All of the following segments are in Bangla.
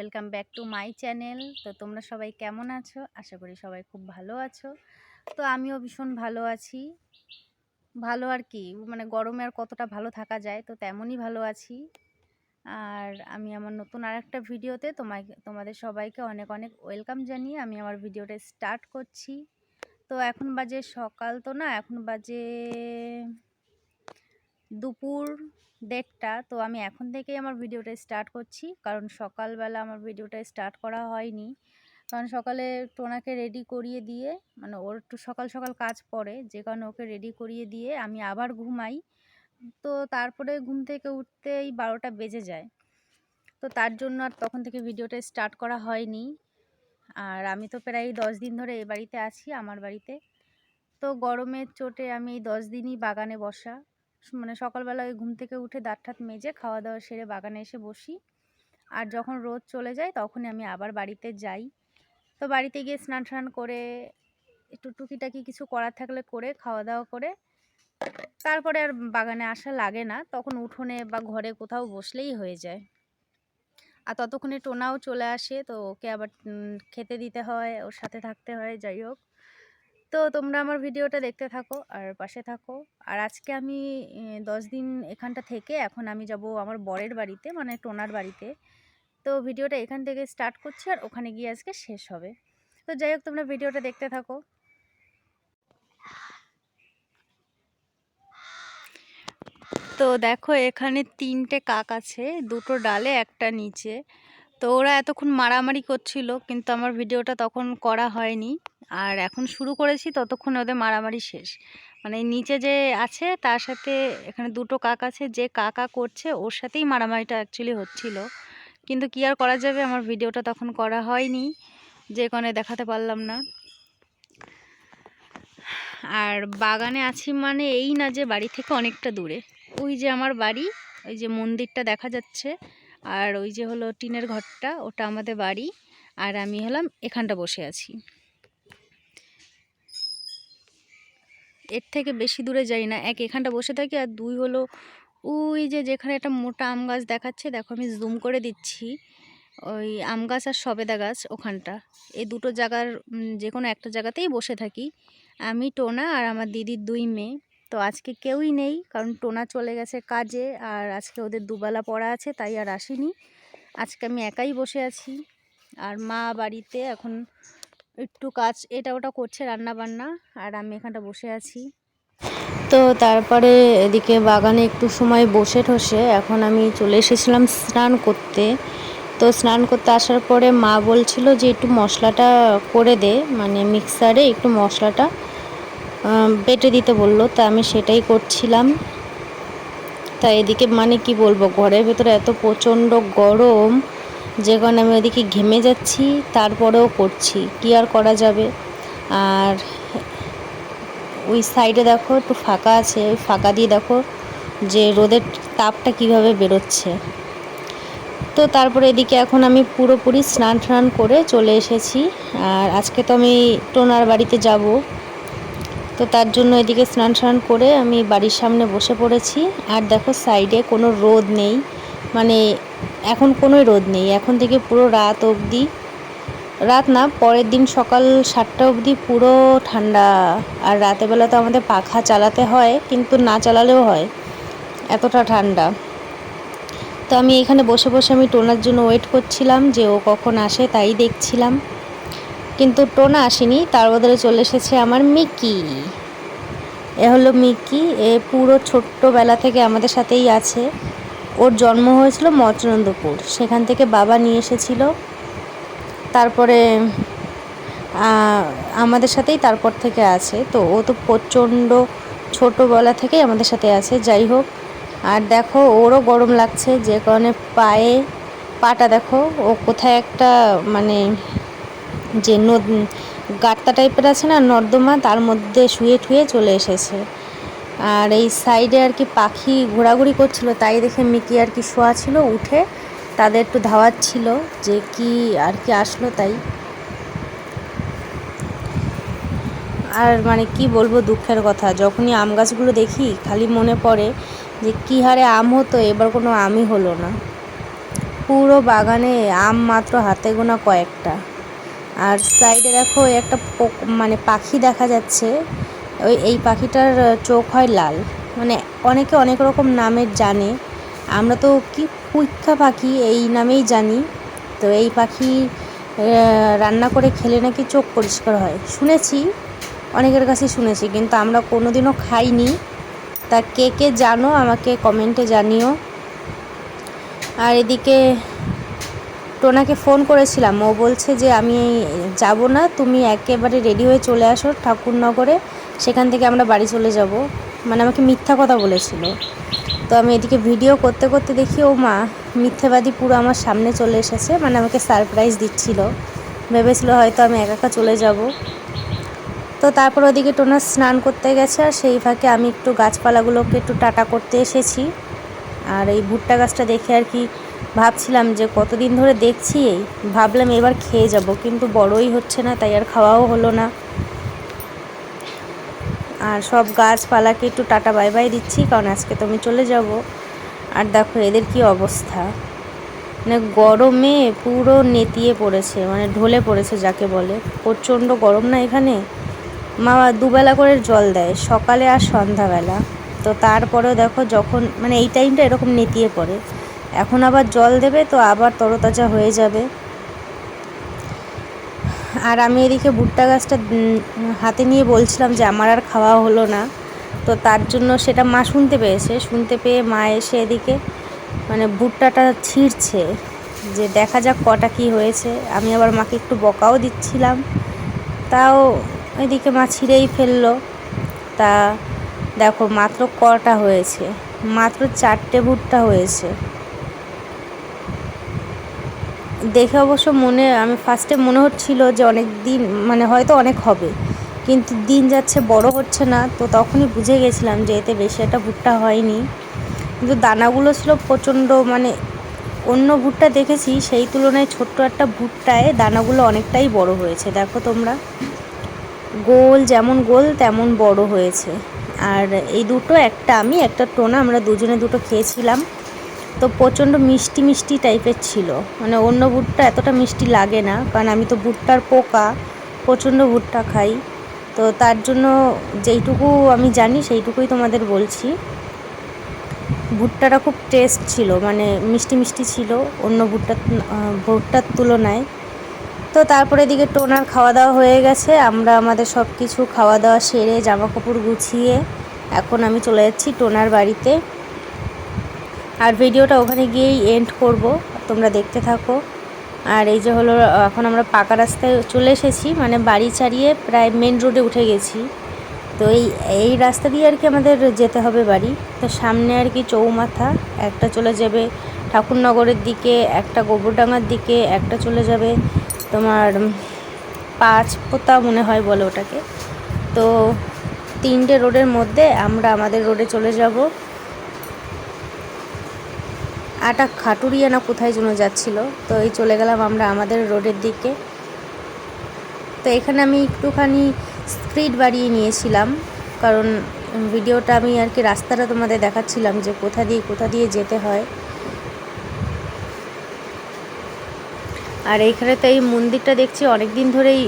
Welcome back to my channel. তো তোমরা সবাই কেমন আছো? আশা করি সবাই খুব ভালো আছো। তো আমিও ভীষণ ভালো আছি। ভালো আর কি, মানে গরমে আর কতটা ভালো থাকা যায়, তো তেমনই ভালো আছি। আর আমি আমার নতুন আরেকটা ভিডিওতে তোমাদের সবাইকে অনেক অনেক ওয়েলকাম জানিয়ে আমি আমার ভিডিওটা স্টার্ট করছি। তো এখন বাজে সকাল তো না, এখন বাজে দুপুর 1:30। তো আমি এখন থেকেই আমার ভিডিওটা স্টার্ট করছি, কারণ সকালবেলা আমার ভিডিওটা স্টার্ট করা হয়নি। কারণ সকালে টোনাকে রেডি করিয়ে দিয়ে, মানে ওর একটু সকাল সকাল কাজ পড়ে, যে কারণে ওকে রেডি করিয়ে দিয়ে আমি আবার ঘুমাই। তো তারপরে ঘুম থেকে উঠতেই 12টা বেজে যায়। তো তার জন্য আর তখন থেকে ভিডিওটা স্টার্ট করা হয়নি। আর আমি তো প্রায় 10 দিন ধরে এই বাড়িতে আছি, আমার বাড়িতে। তো গরমের চোটে আমি এই 10 দিনই বাগানে বসা, মানে সকালবেলা ওই ঘুম থেকে উঠে দাঁত ঠাত মেজে খাওয়া দাওয়া সেরে বাগানে এসে বসি। আর যখন রোদ চলে যায় তখনই আমি আবার বাড়িতে যাই। তো বাড়িতে গিয়ে স্নান টান করে একটু টুকিটাকি কিছু করার থাকলে করে খাওয়া দাওয়া করে তারপরে আর বাগানে আসা লাগে না, তখন উঠোনে বা ঘরে কোথাও বসলেই হয়ে যায়। আর ততক্ষণে টোনাও চলে আসে, তো ওকে আবার খেতে দিতে হয়, ওর সাথে থাকতে হয়। যাই হোক, তো তোমরা আমার ভিডিওটা দেখতে থাকো আর পাশে থাকো। আর আজকে আমি 10 দিন এখানটা থেকে এখন আমি যাব আমার বরের বাড়িতে, মানে টোনার বাড়িতে। তো ভিডিওটা এখান থেকে স্টার্ট করছি আর ওখানে গিয়ে আজকে শেষ হবে। তো যাই হোক, তোমরা ভিডিওটা দেখতে থাকো। তো দেখো, এখানে 3টে কাক আছে, 2টো ডালে একটা নিচে। তো ওরা এতক্ষণ মারামারি করছিল, কিন্তু আমার ভিডিওটা তখন করা হয়নি। আর এখন শুরু করেছি, ততক্ষণ ওদের মারামারি শেষ। মানে নিচে যে আছে তার সাথে এখানে 2টো কাক আছে, যে কাকা করছে ওর সাথেই মারামারিটা অ্যাকচুয়ালি হচ্ছিল। কিন্তু কি আর করা যাবে, আমার ভিডিওটা তখন করা হয়নি, যে কারণে দেখাতে পারলাম না। আর বাগানে আছি মানে এই না যে বাড়ি থেকে অনেকটা দূরে। ওই যে আমার বাড়ি, ওই যে মন্দিরটা দেখা যাচ্ছে, আর ওই যে হলো টিনের ঘরটা, ওটা আমাদের বাড়ি। আর আমি হলাম এখানটা বসে আছি। এর থেকে বেশি দূরে যাই না। এক, এখানটা বসে থাকি, আর 2 হলো ওই যে যেখানে একটা মোটা আম গাছ দেখাচ্ছে, দেখো আমি জুম করে দিচ্ছি, ওই আম গাছ আর সবেদা গাছ ওখানটা। এই দুটো জায়গার যে কোনো একটা জায়গাতেই বসে থাকি আমি, টোনা আর আমার দিদির 2 মেয়ে। তো আজকে কেউই নেই, কারণ টোনা চলে গেছে কাজে, আর আজকে ওদের দুবেলা পড়া আছে, তাই আর আসেনি। আজকে আমি একাই বসে আছি। আর মা বাড়িতে এখন একটু কাজ এটা ওটা করছে, রান্না বান্না, আর আমি এখানটা বসে আছি। তো তারপরে এদিকে বাগানে একটু সময় বসে ঠসে এখন আমি চলে এসেছিলাম স্নান করতে। তো স্নান করতে আসার পরে মা বলছিল যে একটু মশলাটা করে দে, মানে মিক্সারে একটু মশলাটা বেটে দিতে বললো। তা আমি সেটাই করছিলাম। তা এদিকে মানে কি বলবো, ঘরের ভেতরে এত প্রচণ্ড গরম, যে কারণে আমি ওদিকে ঘেমে যাচ্ছি, তারপরেও করছি, কি আর করা যাবে। আর ওই সাইডে দেখো একটু ফাঁকা আছে, ওই ফাঁকা দিয়ে দেখো যে রোদের তাপটা কিভাবে বেরোচ্ছে। তো তারপরে এদিকে এখন আমি পুরোপুরি স্নান টান করে চলে এসেছি। আর আজকে তো আমি টোনার বাড়িতে যাব, তো তার জন্য এদিকে স্নান টান করে আমি বাড়ির সামনে বসে পড়েছি। আর দেখো সাইডে কোনো রোদ নেই, মানে এখন কোনো রোদ নেই, এখন থেকে পুরো রাত অবধি, রাত না পরের দিন সকাল 7টা অবধি পুরো ঠান্ডা। আর রাতেরবেলা তো আমাদের পাখা চালাতে হয়, কিন্তু না চালালেও হয়, এতটা ঠান্ডা। তো আমি এখানে বসে বসে আমি টোনার জন্য ওয়েট করছিলাম যে ও কখন আসে, তাই দেখছিলাম। কিন্তু টোনা আসেনি, তার বদলে চলে এসেছে আমার মিকি। এ হলো মিকি, এ পুরো ছোট্টবেলা থেকে আমাদের সাথেই আছে। ওর জন্ম হয়েছিল মচনন্দপুর, সেখান থেকে বাবা নিয়ে এসেছিল। তারপরে আমাদের সাথেই তারপর থেকে আছে। তো ও তো প্রচণ্ড ছোটোবেলা থেকেই আমাদের সাথে আছে। যাই হোক, আর দেখো ওরও গরম লাগছে, যে কারণে পাটা দেখো ও কোথায় একটা, মানে যে গাঁট্টা টাইপের আছে না নর্দমা, তার মধ্যে শুয়ে ঠুয়ে চলে এসেছে। আর এই সাইডে আর কি পাখি ঘোরাঘুরি করছিল, তাই দেখে মিকি আর কি শোয়া ছিল, উঠে তাদের একটু ধাওয়াচ্ছিল যে কি আর কি আসলো, তাই। আর মানে কি বলবো, দুঃখের কথা, যখনই আম গাছগুলো দেখি খালি মনে পড়ে যে কী হারে আম হতো, এবার কোনো আমই হলো না। পুরো বাগানে আম মাত্র হাতে গোনা কয়েকটা। আর সাইডে দেখো একটা মানে পাখি দেখা যাচ্ছে। এই পাখিটার চোখ হয় লাল, মানে অনেকে অনেক রকম নামের জানে, আমরা তো কি কুইক্কা পাখি এই নামেই জানি। তো এই পাখি রান্না করে খেলে নাকি চোখ পরিষ্কার হয়, শুনেছি, অনেকের কাছে শুনেছি, কিন্তু আমরা কোনোদিনও খাইনি। তা কে কে জানো আমাকে কমেন্টে জানিও। আর এদিকে টোনাকে ফোন করেছিলাম, ও বলছে যে আমি যাব না, তুমি একেবারে রেডি হয়ে চলে আসো ঠাকুরনগরে, সেখান থেকে আমরা বাড়ি চলে যাব। মানে আমাকে মিথ্যা কথা বলেছিল। তো আমি এদিকে ভিডিও করতে করতে দেখি ও মা মিথ্যেবাদী পুরো আমার সামনে চলে এসেছে, মানে আমাকে সারপ্রাইজ দিচ্ছিল, ভেবেছিল হয়তো আমি একা একা চলে যাব। তো তারপর ওদিকে টোনা স্নান করতে গেছে, আর সেই ফাঁকে আমি একটু গাছপালাগুলোকে একটু টাটা করতে এসেছি। আর এই ভুট্টা গাছটা দেখে আর কি ভাবছিলাম যে কতদিন ধরে দেখছি, ভাবলাম এবার খেয়ে যাব, কিন্তু বড়ই হচ্ছে না, তাই আর খাওয়াও হলো না। আর সব গাছপালাকে একটু টাটা বাই বাই দিচ্ছি, কারণ আজকে তো আমি চলে যাব। আর দেখো এদের কি অবস্থা, মানে গরমে পুরো নেতিয়ে পড়েছে, মানে ঢলে পড়েছে যাকে বলে। প্রচণ্ড গরম না এখানে, মা দুবেলা করে জল দেয়, সকালে আর সন্ধ্যাবেলা। তো তারপরেও দেখো যখন মানে এই টাইমটা এরকম নেতিয়ে পড়ে, এখন আবার জল দেবে তো আবার তরতাজা হয়ে যাবে। আর আমি এদিকে ভুট্টা গাছটা হাতে নিয়ে বলছিলাম যে আমার আর খাওয়া হলো না, তো তার জন্য সেটা মা শুনতে পেয়েছে, শুনতে পেয়ে মা এসে এদিকে মানে ভুট্টাটা ছিঁড়ছে, যে দেখা যাক কটা কী হয়েছে। আমি আবার মাকে একটু বকাও দিচ্ছিলাম, তাও এদিকে মা ছিঁড়েই ফেললো। তা দেখো মাত্র কটা হয়েছে, মাত্র 4টে ভুট্টা হয়েছে। দেখে অবশ্য আমি ফার্স্টে মনে হচ্ছিল যে অনেক দিন মানে হয়তো অনেক হবে, কিন্তু দিন যাচ্ছে বড় হচ্ছে না, তো তখনই বুঝে গেছিলাম যে এতে বেশি একটা ভুট্টা হয়নি। কিন্তু দানাগুলো ছিল প্রচণ্ড, মানে অন্য ভুট্টা দেখেছি সেই তুলনায় ছোট্ট একটা ভুট্টায় দানাগুলো অনেকটাই বড় হয়েছে। দেখো তোমরা, গোল যেমন গোল তেমন বড় হয়েছে। আর এই দুটো, একটা আমি একটা টোনা, আমরা দুজনে দুটো খেয়েছিলাম। তো প্রচণ্ড মিষ্টি মিষ্টি টাইপের ছিল, মানে অন্য ভুট্টা এতটা মিষ্টি লাগে না, কারণ আমি তো ভুট্টার পোকা, প্রচণ্ড ভুট্টা খাই। তো তার জন্য যেইটুকু আমি জানি সেইটুকুই তোমাদের বলছি। ভুট্টাটা খুব টেস্ট ছিল, মানে মিষ্টি মিষ্টি ছিল অন্য ভুট্টার তুলনায়। তো তারপরে এদিকে টোনার খাওয়া দাওয়া হয়ে গেছে, আমরা আমাদের সব কিছু খাওয়া দাওয়া সেরে জামা কাপড় গুছিয়ে এখন আমি চলে যাচ্ছি টোনার বাড়িতে। আর ভিডিওটা ওখানে গিয়েই এন্ড করব, তোমরা দেখতে থাকো। আর এই যে হলো এখন আমরা পাকা রাস্তায় চলে এসেছি, মানে বাড়ি ছাড়িয়ে প্রায় মেন রোডে উঠে গেছি। তো এই রাস্তা দিয়ে আর কি আমাদের যেতে হবে বাড়ি। তো সামনে আর কি চৌমাথা, একটা চলে যাবে ঠাকুরনগরের দিকে, একটা গোবরডাঙ্গার দিকে, একটা চলে যাবে তোমার পাঁচপোতা মনে হয় বলে ওটাকে। তো 3টে রোডের মধ্যে আমরা আমাদের রোডে চলে যাব। আটা খাটুরিয়া না কোথায় যেন যাচ্ছিল, তো এই চলে গেলাম আমরা আমাদের রোডের দিকে। তো এখানে আমি একটুখানি স্পিড বাড়িয়ে নিয়েছিলাম, কারণ ভিডিওটা আমি আর কি রাস্তাটা তোমাদের দেখাচ্ছিলাম যে কোথা দিয়ে যেতে হয়। আর এইখানে তো এই মন্দিরটা দেখছি অনেক দিন ধরেই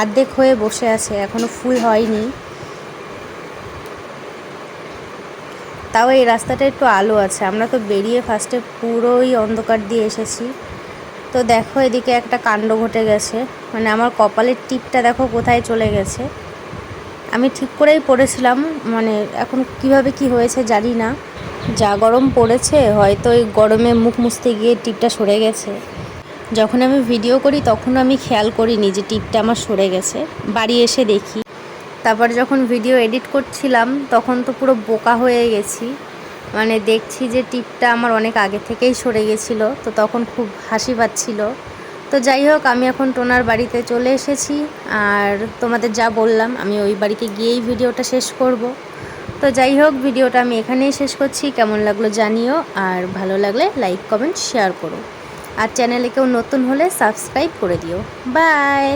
অর্ধেক হয়ে বসে আছে, এখনও ফুল হয়নি। তাও এই রাস্তাটা একটু আলো আছে, আমরা তো বেরিয়ে ফার্স্টে পুরোই অন্ধকার দিয়ে এসেছি। তো দেখো এদিকে একটা কাণ্ড ঘটে গেছে, মানে আমার কপালের টিপটা দেখো কোথায় চলে গেছে। আমি ঠিক করেই পড়েছিলাম, মানে এখন কিভাবে কি হয়েছে জানি না, যা গরম পড়েছে হয়তো এই গরমে মুখ মুছতে গিয়ে টিপটা সরে গেছে। যখন আমি ভিডিও করি তখন আমি খেয়াল করিনি যে টিপটা আমার সরে গেছে, বাড়ি এসে দেখি। তারপর যখন ভিডিও এডিট করছিলাম তখন তো পুরো বোকা হয়ে গেছি, মানে দেখছি যে টিপটা আমার অনেক আগে থেকেই সরে গেছিলো, তো তখন খুব হাসি পাচ্ছিল। তো যাই হোক, আমি এখন টোনার বাড়িতে চলে এসেছি, আর তোমাদের যা বললাম আমি ওই বাড়িতে গিয়েই ভিডিওটা শেষ করব। তো যাই হোক, ভিডিওটা আমি এখানেই শেষ করছি। কেমন লাগলো জানিও, আর ভালো লাগলে লাইক কমেন্ট শেয়ার করো, আর চ্যানেলে কেউ নতুন হলে সাবস্ক্রাইব করে দিও। বাই।